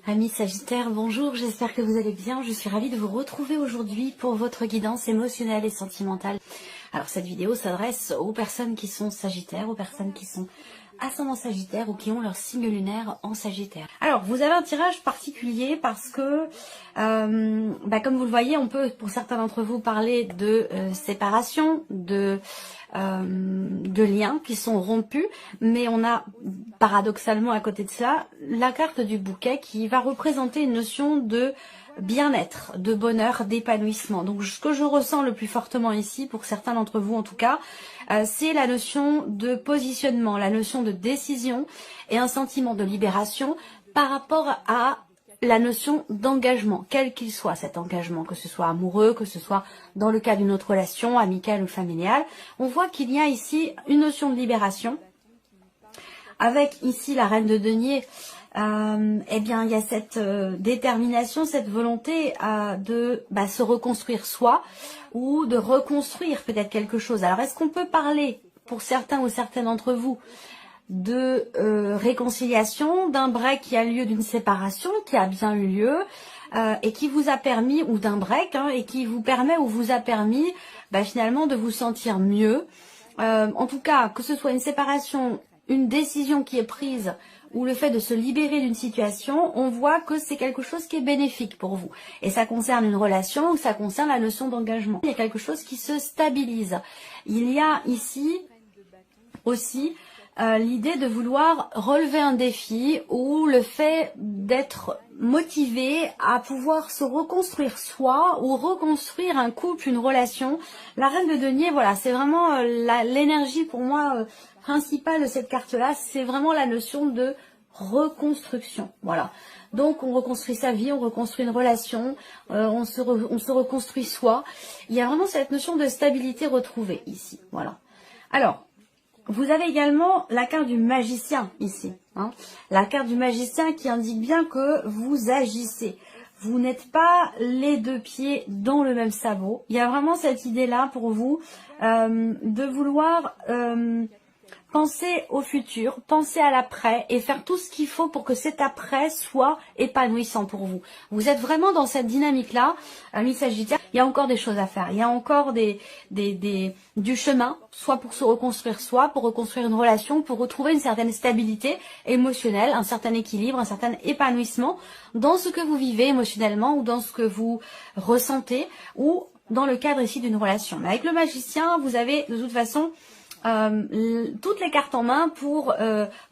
Amis Sagittaires, bonjour, j'espère que vous allez bien. Je suis ravie de vous retrouver aujourd'hui pour votre guidance émotionnelle et sentimentale. Alors cette vidéo s'adresse aux personnes qui sont Sagittaires, aux personnes qui sont ascendant Sagittaire ou qui ont leur signe lunaire en Sagittaire. Alors vous avez un tirage particulier parce que, comme vous le voyez, on peut pour certains d'entre vous parler de séparation, de liens qui sont rompus, mais on a paradoxalement à côté de ça la carte du bouquet qui va représenter une notion de bien-être, de bonheur, d'épanouissement. Donc ce que je ressens le plus fortement ici, pour certains d'entre vous en tout cas, c'est la notion de positionnement, la notion de décision et un sentiment de libération par rapport à la notion d'engagement, quel qu'il soit cet engagement, que ce soit amoureux, que ce soit dans le cas d'une autre relation, amicale ou familiale. On voit qu'il y a ici une notion de libération, avec ici la reine de denier. Il y a cette détermination, cette volonté de se reconstruire soi ou de reconstruire peut-être quelque chose. Alors est-ce qu'on peut parler pour certains ou certaines d'entre vous de réconciliation, d'un break qui a lieu, d'une séparation qui a bien eu lieu et qui vous a permis, ou d'un break, et qui vous permet ou vous a permis finalement de vous sentir mieux. En tout cas, que ce soit une séparation, une décision qui est prise ou le fait de se libérer d'une situation, on voit que c'est quelque chose qui est bénéfique pour vous. Et ça concerne une relation ou ça concerne la notion d'engagement. Il y a quelque chose qui se stabilise. Il y a ici aussi l'idée de vouloir relever un défi ou le fait d'être motivé à pouvoir se reconstruire soi ou reconstruire un couple, une relation. La reine de denier, voilà, c'est vraiment l'énergie pour moi principale de cette carte-là, c'est vraiment la notion de reconstruction. Voilà. Donc on reconstruit sa vie, on reconstruit une relation, on se reconstruit soi. Il y a vraiment cette notion de stabilité retrouvée ici. Voilà. Alors, vous avez également la carte du magicien ici. La carte du magicien qui indique bien que vous agissez. Vous n'êtes pas les deux pieds dans le même sabot. Il y a vraiment cette idée-là pour vous de vouloir penser au futur, penser à l'après et faire tout ce qu'il faut pour que cet après soit épanouissant pour vous. Vous êtes vraiment dans cette dynamique-là, amis Sagittaires. Il y a encore des choses à faire. Il y a encore du chemin, soit pour se reconstruire soi, pour reconstruire une relation, pour retrouver une certaine stabilité émotionnelle, un certain équilibre, un certain épanouissement dans ce que vous vivez émotionnellement ou dans ce que vous ressentez ou dans le cadre ici d'une relation. Mais avec le magicien, vous avez de toute façon toutes les cartes en main pour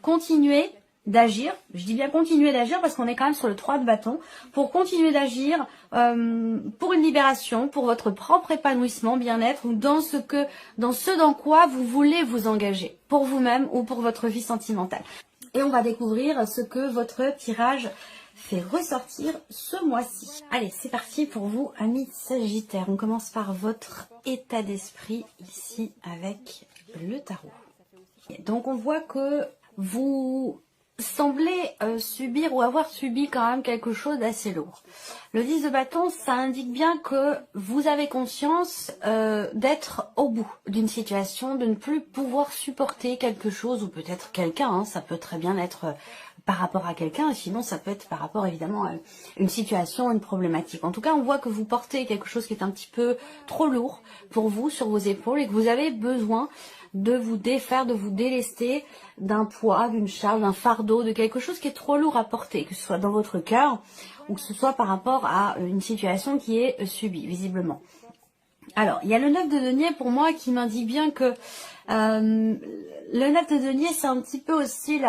continuer d'agir. Je dis bien continuer d'agir parce qu'on est quand même sur le 3 de bâton. Pour continuer d'agir pour une libération, pour votre propre épanouissement, bien-être ou dans ce dans quoi vous voulez vous engager, pour vous-même ou pour votre vie sentimentale. Et on va découvrir ce que votre tirage fait ressortir ce mois-ci. Allez, c'est parti pour vous, amis Sagittaires. On commence par votre état d'esprit ici avec le tarot. Donc on voit que vous semblez subir ou avoir subi quand même quelque chose d'assez lourd. Le 10 de bâton, ça indique bien que vous avez conscience d'être au bout d'une situation, de ne plus pouvoir supporter quelque chose ou peut-être quelqu'un. Ça peut très bien être par rapport à quelqu'un, sinon ça peut être par rapport évidemment à une situation, une problématique. En tout cas, on voit que vous portez quelque chose qui est un petit peu trop lourd pour vous sur vos épaules et que vous avez besoin de vous défaire, de vous délester d'un poids, d'une charge, d'un fardeau, de quelque chose qui est trop lourd à porter, que ce soit dans votre cœur ou que ce soit par rapport à une situation qui est subie, visiblement. Alors, il y a le 9 de denier pour moi qui m'indique bien que le 9 de denier, c'est un petit peu aussi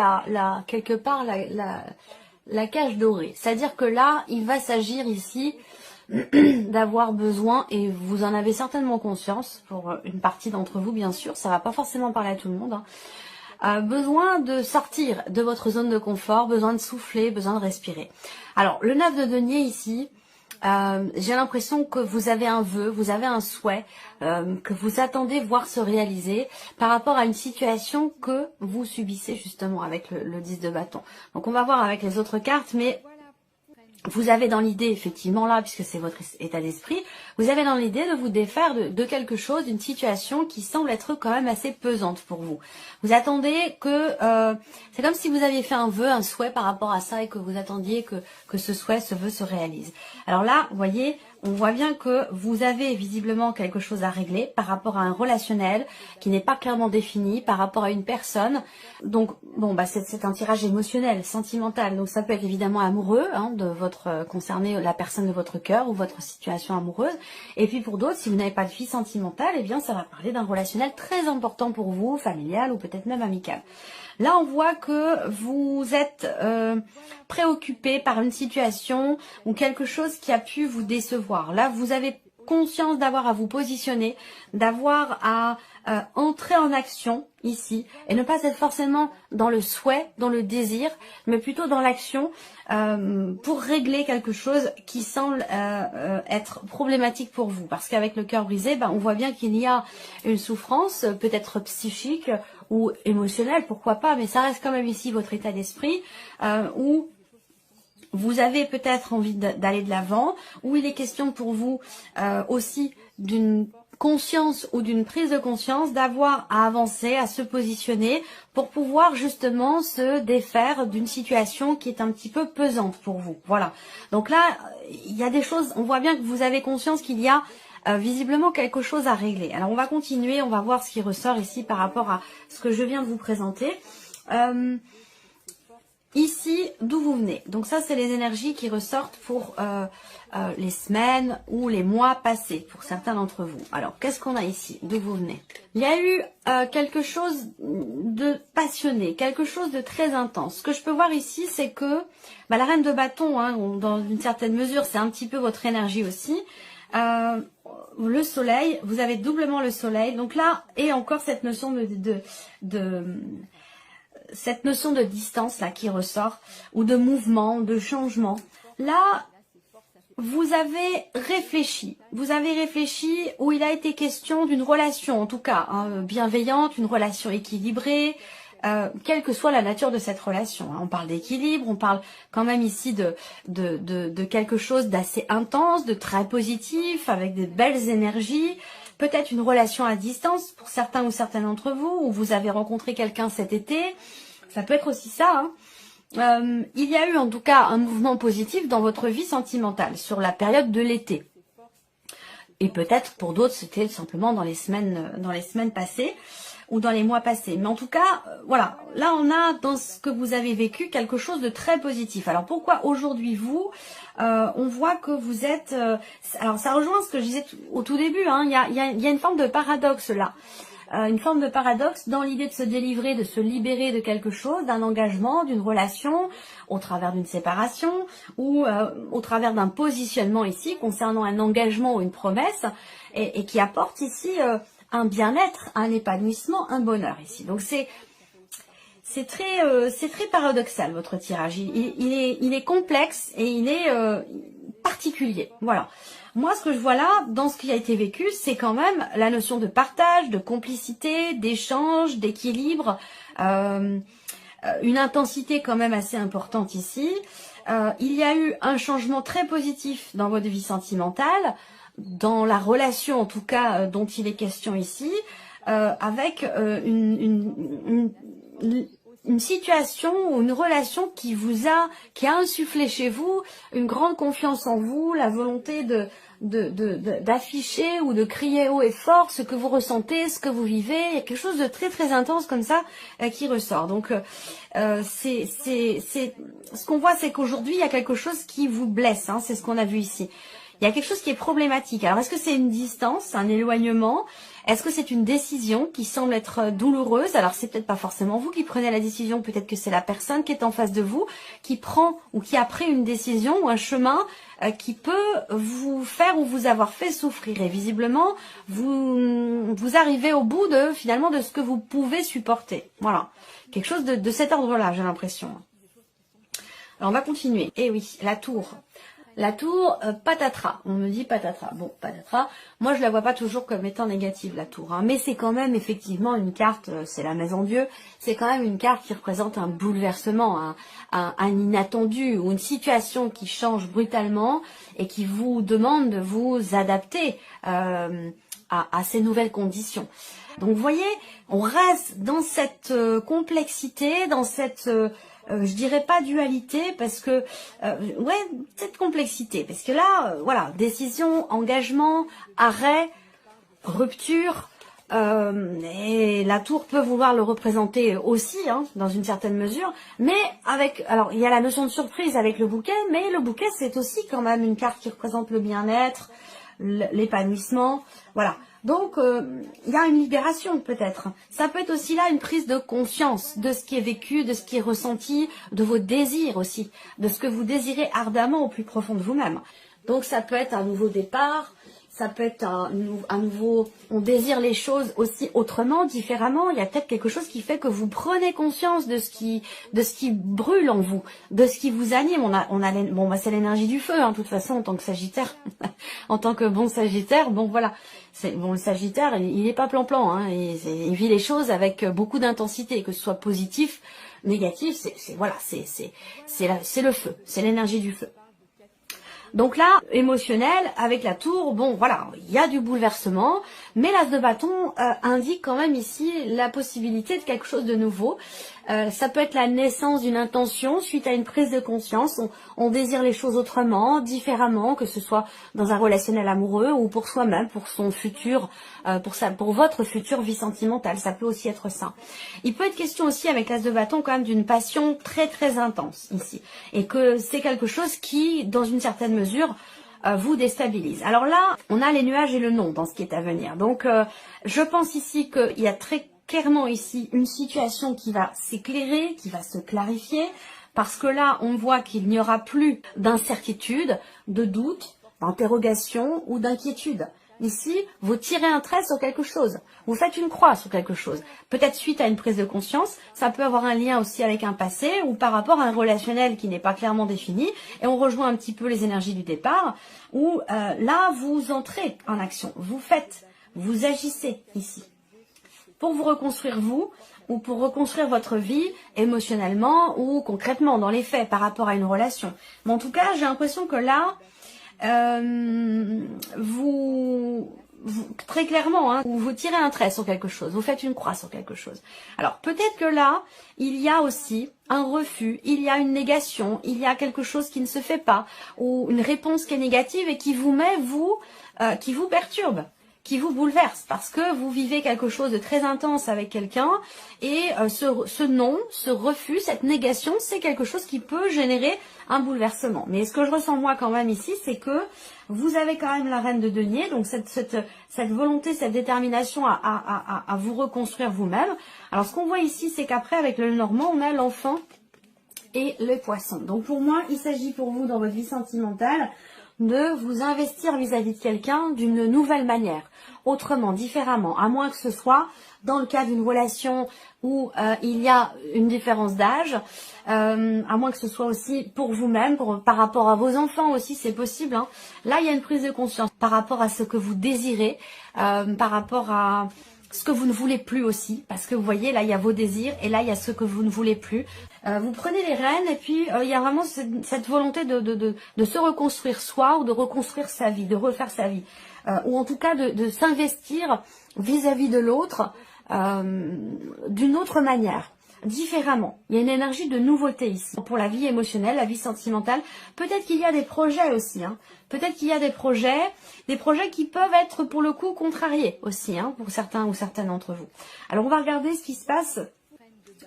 quelque part la cage dorée. C'est-à-dire que là, il va s'agir ici d'avoir besoin, et vous en avez certainement conscience, pour une partie d'entre vous bien sûr, ça va pas forcément parler à tout le monde, besoin de sortir de votre zone de confort, besoin de souffler, besoin de respirer. Alors, le 9 de denier ici, j'ai l'impression que vous avez un vœu, vous avez un souhait que vous attendez voir se réaliser par rapport à une situation que vous subissez justement avec le 10 de bâton. Donc on va voir avec les autres cartes, mais vous avez dans l'idée, effectivement là, puisque c'est votre état d'esprit, vous avez dans l'idée de vous défaire de quelque chose, d'une situation qui semble être quand même assez pesante pour vous. Vous attendez que, c'est comme si vous aviez fait un vœu, un souhait par rapport à ça et que vous attendiez que ce souhait, ce vœu se réalise. Alors là, vous voyez, on voit bien que vous avez visiblement quelque chose à régler par rapport à un relationnel qui n'est pas clairement défini, par rapport à une personne. Donc, bon, bah c'est un tirage émotionnel, sentimental. Donc ça peut être évidemment amoureux, hein, de votre concerné la personne de votre cœur ou votre situation amoureuse. Et puis pour d'autres, si vous n'avez pas de vie sentimentale, eh bien ça va parler d'un relationnel très important pour vous, familial ou peut-être même amical. Là, on voit que vous êtes préoccupé par une situation ou quelque chose qui a pu vous décevoir. Là, vous avez conscience d'avoir à vous positionner, d'avoir à entrer en action ici et ne pas être forcément dans le souhait, dans le désir, mais plutôt dans l'action pour régler quelque chose qui semble être problématique pour vous. Parce qu'avec le cœur brisé, on voit bien qu'il y a une souffrance, peut-être psychique ou émotionnelle, pourquoi pas, mais ça reste quand même ici votre état d'esprit où vous avez peut-être envie d'aller de l'avant, où il est question pour vous aussi d'une conscience ou d'une prise de conscience, d'avoir à avancer, à se positionner pour pouvoir justement se défaire d'une situation qui est un petit peu pesante pour vous. Voilà. Donc là, il y a des choses, on voit bien que vous avez conscience qu'il y a visiblement quelque chose à régler. Alors on va continuer, on va voir ce qui ressort ici par rapport à ce que je viens de vous présenter. Ici, d'où vous venez. Donc ça, c'est les énergies qui ressortent pour les semaines ou les mois passés, pour certains d'entre vous. Alors, qu'est-ce qu'on a ici? D'où vous venez? Il y a eu quelque chose de passionné, quelque chose de très intense. Ce que je peux voir ici, c'est que la reine de bâton, hein, dans une certaine mesure, c'est un petit peu votre énergie aussi. Le soleil, vous avez doublement le soleil. Donc là, et encore cette notion cette notion de distance là qui ressort, ou de mouvement, de changement. Là, vous avez réfléchi, où il a été question d'une relation, en tout cas bienveillante, une relation équilibrée, quelle que soit la nature de cette relation. On parle d'équilibre, on parle quand même ici de quelque chose d'assez intense, de très positif, avec de belles énergies. Peut-être une relation à distance pour certains ou certaines d'entre vous, où vous avez rencontré quelqu'un cet été. Ça peut être aussi ça. Hein. Il y a eu en tout cas un mouvement positif dans votre vie sentimentale sur la période de l'été. Et peut-être pour d'autres, c'était simplement dans les semaines passées ou dans les mois passés. Mais en tout cas, voilà, là on a dans ce que vous avez vécu quelque chose de très positif. Alors pourquoi aujourd'hui on voit que vous êtes... alors ça rejoint ce que je disais au tout début, hein, il y a une forme de paradoxe là. Une forme de paradoxe dans l'idée de se délivrer, de se libérer de quelque chose, d'un engagement, d'une relation, au travers d'une séparation ou au travers d'un positionnement ici concernant un engagement ou une promesse et qui apporte ici un bien-être, un épanouissement, un bonheur ici. Donc c'est très paradoxal votre tirage. Il est complexe et il est particulier. Voilà. Moi, ce que je vois là, dans ce qui a été vécu, c'est quand même la notion de partage, de complicité, d'échange, d'équilibre, une intensité quand même assez importante ici. Il y a eu un changement très positif dans votre vie sentimentale, dans la relation en tout cas dont il est question ici, avec une situation ou une relation qui a insufflé chez vous une grande confiance en vous, la volonté d'afficher ou de crier haut et fort ce que vous ressentez, ce que vous vivez. Il y a quelque chose de très très intense comme ça qui ressort. Donc ce qu'on voit, c'est qu'aujourd'hui il y a quelque chose qui vous blesse, hein, c'est ce qu'on a vu ici. Il y a quelque chose qui est problématique. Alors, est-ce que c'est une distance, un éloignement? Est-ce que c'est une décision qui semble être douloureuse? Alors, c'est peut-être pas forcément vous qui prenez la décision. Peut-être que c'est la personne qui est en face de vous qui prend ou qui a pris une décision ou un chemin qui peut vous faire ou vous avoir fait souffrir. Et visiblement, vous arrivez au bout finalement de ce que vous pouvez supporter. Voilà. Quelque chose de cet ordre-là, j'ai l'impression. Alors, on va continuer. Eh oui, la tour. La tour, patatras. On me dit patatras. Bon, patatras. Moi, je la vois pas toujours comme étant négative, la tour. Hein. Mais c'est quand même effectivement une carte, c'est la maison Dieu. C'est quand même une carte qui représente un bouleversement, un inattendu ou une situation qui change brutalement et qui vous demande de vous adapter à ces nouvelles conditions. Donc, vous voyez, on reste dans cette complexité, dans cette... je dirais pas dualité parce que ouais, cette complexité parce que là voilà, décision, engagement, arrêt, rupture, et la tour peut vouloir le représenter aussi hein, dans une certaine mesure, mais avec, alors il y a la notion de surprise avec le bouquet, mais le bouquet c'est aussi quand même une carte qui représente le bien-être, l'épanouissement, voilà. Donc, il y a une libération peut-être. Ça peut être aussi là une prise de conscience de ce qui est vécu, de ce qui est ressenti, de vos désirs aussi, de ce que vous désirez ardemment au plus profond de vous-même. Donc, ça peut être un nouveau départ, ça peut être un nouveau... On désire les choses aussi autrement, différemment. Il y a peut-être quelque chose qui fait que vous prenez conscience de ce qui brûle en vous, de ce qui vous anime. Bon, bah, c'est l'énergie du feu, hein, de toute façon, en tant que Sagittaire. En tant que bon Sagittaire, bon, voilà. Bon, le Sagittaire, il n'est pas plan-plan, hein, il vit les choses avec beaucoup d'intensité, que ce soit positif, négatif, c'est le feu, c'est l'énergie du feu. Donc là, émotionnel, avec la tour, bon voilà, il y a du bouleversement, mais l'as de bâton indique quand même ici la possibilité de quelque chose de nouveau. Ça peut être la naissance d'une intention suite à une prise de conscience. On désire les choses autrement, différemment, que ce soit dans un relationnel amoureux ou pour soi-même, pour son futur, pour votre future vie sentimentale. Ça peut aussi être ça. Il peut être question aussi avec l'as de bâton quand même d'une passion très très intense ici, et que c'est quelque chose qui, dans une certaine mesure, vous déstabilise. Alors là, on a les nuages et le non dans ce qui est à venir. Donc, je pense ici qu'il y a très clairement ici une situation qui va s'éclairer, qui va se clarifier, parce que là, on voit qu'il n'y aura plus d'incertitude, de doute, d'interrogation ou d'inquiétude. Ici, vous tirez un trait sur quelque chose, vous faites une croix sur quelque chose, peut-être suite à une prise de conscience, ça peut avoir un lien aussi avec un passé ou par rapport à un relationnel qui n'est pas clairement défini, et on rejoint un petit peu les énergies du départ, où là, vous entrez en action, vous agissez ici, pour vous reconstruire vous, ou pour reconstruire votre vie émotionnellement ou concrètement dans les faits par rapport à une relation. Mais en tout cas, j'ai l'impression que là, très clairement, hein, vous tirez un trait sur quelque chose, vous faites une croix sur quelque chose. Alors peut-être que là, il y a aussi un refus, il y a une négation, il y a quelque chose qui ne se fait pas, ou une réponse qui est négative et qui vous met, qui vous perturbe, qui vous bouleverse, parce que vous vivez quelque chose de très intense avec quelqu'un, et ce non, ce refus, cette négation, c'est quelque chose qui peut générer un bouleversement. Mais ce que je ressens moi quand même ici, c'est que vous avez quand même la reine de denier, donc cette volonté, cette détermination à vous reconstruire vous-même. Alors ce qu'on voit ici, c'est qu'après, avec le Normand, on a l'enfant et le poisson. Donc pour moi, il s'agit pour vous, dans votre vie sentimentale, de vous investir vis-à-vis de quelqu'un d'une nouvelle manière, autrement, différemment, à moins que ce soit dans le cas d'une relation où il y a une différence d'âge, à moins que ce soit aussi pour vous-même, par rapport à vos enfants aussi, c'est possible. Hein. Là, il y a une prise de conscience par rapport à ce que vous désirez, par rapport à ce que vous ne voulez plus aussi, parce que vous voyez, là, il y a vos désirs, et là, il y a ce que vous ne voulez plus. Vous prenez les rênes, et puis il y a vraiment cette volonté de se reconstruire soi, ou de reconstruire sa vie, de refaire sa vie, ou en tout cas de s'investir vis-à-vis de l'autre d'une autre manière, différemment. Il y a une énergie de nouveauté ici. Pour la vie émotionnelle, la vie sentimentale, peut-être qu'il y a des projets aussi, hein. Peut-être qu'il y a des projets qui peuvent être pour le coup contrariés aussi, hein, pour certains ou certaines d'entre vous. Alors on va regarder ce qui se passe.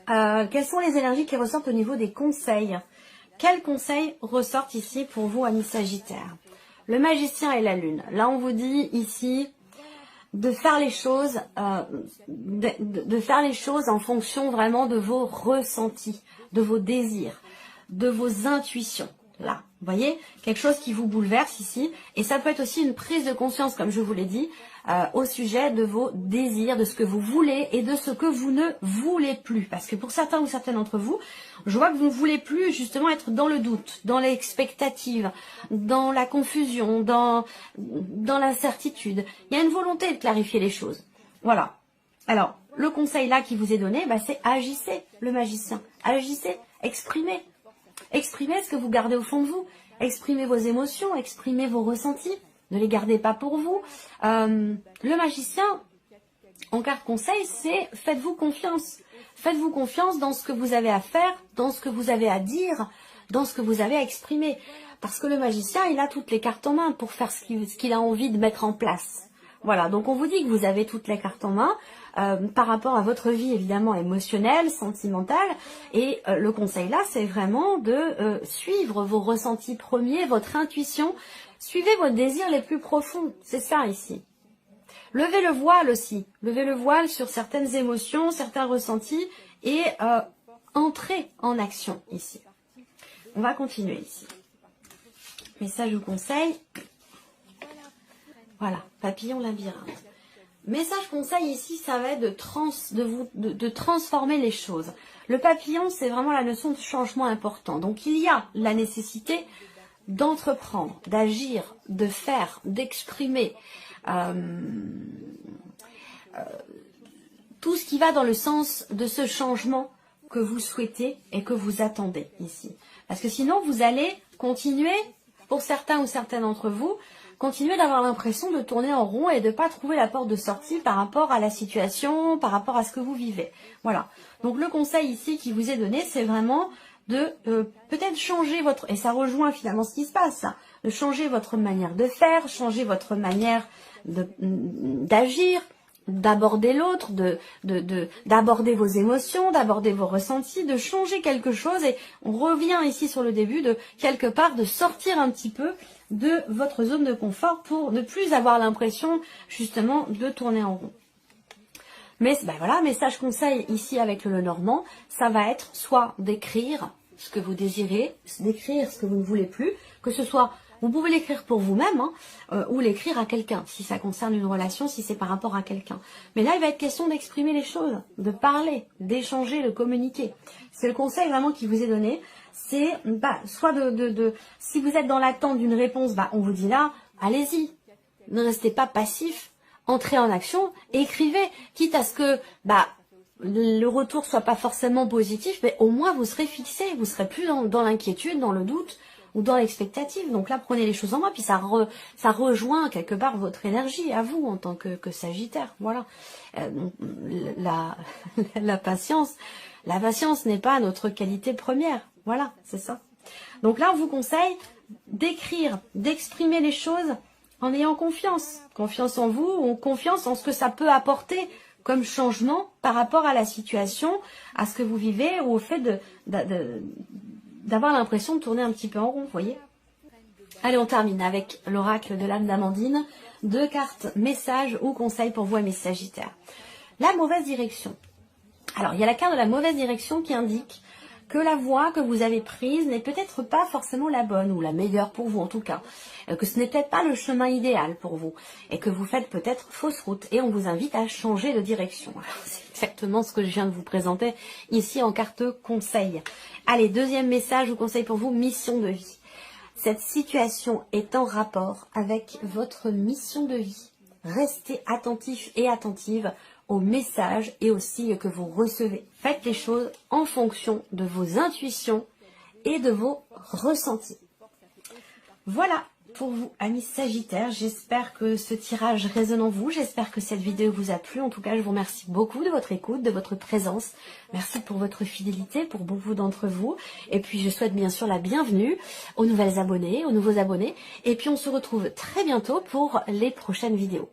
Quelles sont les énergies qui ressortent au niveau des conseils? Quels conseils ressortent ici pour vous, amis Sagittaires? Le magicien et la lune. Là on vous dit ici de faire les choses, de faire les choses en fonction vraiment de vos ressentis, de vos désirs, de vos intuitions. là. Vous voyez, quelque chose qui vous bouleverse ici. Et ça peut être aussi une prise de conscience, comme je vous l'ai dit, au sujet de vos désirs, de ce que vous voulez et de ce que vous ne voulez plus. Parce que pour certains ou certaines d'entre vous, je vois que vous ne voulez plus justement être dans le doute, dans l'expectative, dans la confusion, dans l'incertitude. Il y a une volonté de clarifier les choses. Voilà. Alors, le conseil là qui vous est donné, c'est agissez, le magicien. Agissez, exprimez. Exprimez ce que vous gardez au fond de vous. Exprimez vos émotions, exprimez vos ressentis. Ne les gardez pas pour vous. Le magicien, en carte conseil, c'est faites-vous confiance. Faites-vous confiance dans ce que vous avez à faire, dans ce que vous avez à dire, dans ce que vous avez à exprimer. Parce que le magicien, il a toutes les cartes en main pour faire ce qu'il a envie de mettre en place. Voilà, donc on vous dit que vous avez toutes les cartes en main par rapport à votre vie évidemment émotionnelle, sentimentale. Et le conseil là, c'est vraiment de suivre vos ressentis premiers, votre intuition. Suivez vos désirs les plus profonds, c'est ça ici. Levez le voile aussi, levez le voile sur certaines émotions, certains ressentis et entrez en action ici. On va continuer ici. Message ou conseil. Voilà, papillon labyrinthe. Message conseil ici, ça va être de transformer les choses. Le papillon, c'est vraiment la notion de changement important. Donc il y a la nécessité d'entreprendre, d'agir, de faire, d'exprimer tout ce qui va dans le sens de ce changement que vous souhaitez et que vous attendez ici. Parce que sinon, vous allez continuer, pour certains ou certaines d'entre vous, continuer d'avoir l'impression de tourner en rond et de ne pas trouver la porte de sortie par rapport à la situation, par rapport à ce que vous vivez. Voilà. Donc le conseil ici qui vous est donné, c'est vraiment de peut-être changer votre... Et ça rejoint finalement ce qui se passe, hein, de changer votre manière de faire, changer votre manière d'agir, d'aborder l'autre, d'aborder vos émotions, d'aborder vos ressentis, de changer quelque chose. Et on revient ici sur le début de quelque part de sortir un petit peu de votre zone de confort pour ne plus avoir l'impression justement de tourner en rond. Mais voilà, message conseil ici avec le Lenormand, ça va être soit d'écrire ce que vous désirez, d'écrire ce que vous ne voulez plus, que ce soit, vous pouvez l'écrire pour vous-même, hein, ou l'écrire à quelqu'un, si ça concerne une relation, si c'est par rapport à quelqu'un. Mais là, il va être question d'exprimer les choses, de parler, d'échanger, de communiquer. C'est le conseil vraiment qui vous est donné, c'est soit si vous êtes dans l'attente d'une réponse, on vous dit là, allez-y, ne restez pas passif, entrez en action, écrivez, quitte à ce que le retour soit pas forcément positif, mais au moins vous serez fixé, vous serez plus dans l'inquiétude, dans le doute ou dans l'expectative. Donc là, prenez les choses en main, puis ça rejoint quelque part votre énergie à vous en tant que Sagittaire. Voilà. La patience n'est pas notre qualité première. Voilà, c'est ça. Donc là, on vous conseille d'écrire, d'exprimer les choses en ayant confiance. Confiance en vous, ou confiance en ce que ça peut apporter comme changement par rapport à la situation, à ce que vous vivez, ou au fait d'avoir l'impression de tourner un petit peu en rond, vous voyez. Allez, on termine avec l'oracle de l'âme d'Amandine. 2 cartes, message ou conseil pour vous et mes Sagittaires. La mauvaise direction. Alors, il y a la carte de la mauvaise direction qui indique que la voie que vous avez prise n'est peut-être pas forcément la bonne, ou la meilleure pour vous en tout cas, que ce n'est peut-être pas le chemin idéal pour vous, et que vous faites peut-être fausse route, et on vous invite à changer de direction. C'est exactement ce que je viens de vous présenter ici en carte conseil. Allez, deuxième message ou conseil pour vous, mission de vie. Cette situation est en rapport avec votre mission de vie. Restez attentif et attentive aux messages et aux signes que vous recevez. Faites les choses en fonction de vos intuitions et de vos ressentis. Voilà pour vous, amis Sagittaires. J'espère que ce tirage résonne en vous. J'espère que cette vidéo vous a plu. En tout cas, je vous remercie beaucoup de votre écoute, de votre présence. Merci pour votre fidélité, pour beaucoup d'entre vous. Et puis, je souhaite bien sûr la bienvenue aux nouvelles abonnés, aux nouveaux abonnés. Et puis, on se retrouve très bientôt pour les prochaines vidéos.